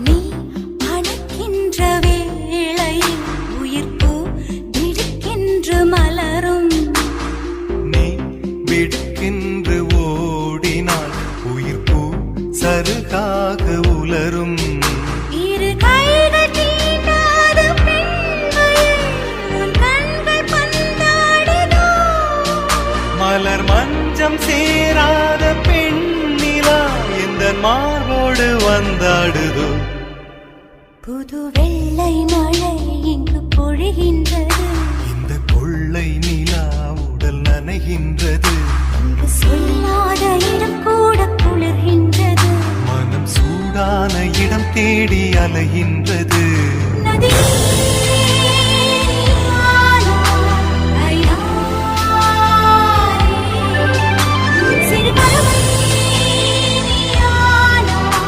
நீ அணைக்கின்ற வேளையில் உயிர்ப்பு திடுக்கென்று மலரும். நீ விடுக்கென்று ஓடினால் உயிர்ப்பு சருகாக உலரும். இரு கைகள் தீண்டாத பெண்மையில் உன் கண்கள் பந்தாடுதோ. மலர் மஞ்சம் சேராத பெண்ணிலா எந்த மார்போடு வந்தாடுதோ. புது வெள்ளை மழை இங்கு பொழிகின்றது. இந்த கொள்ளை நிலா உடல் நனைகின்றது. இங்கு சொல்லாத இடம் கூட குளிர்கின்றது. மனம் சூடான இடம் தேடி அலைகின்றது. நதி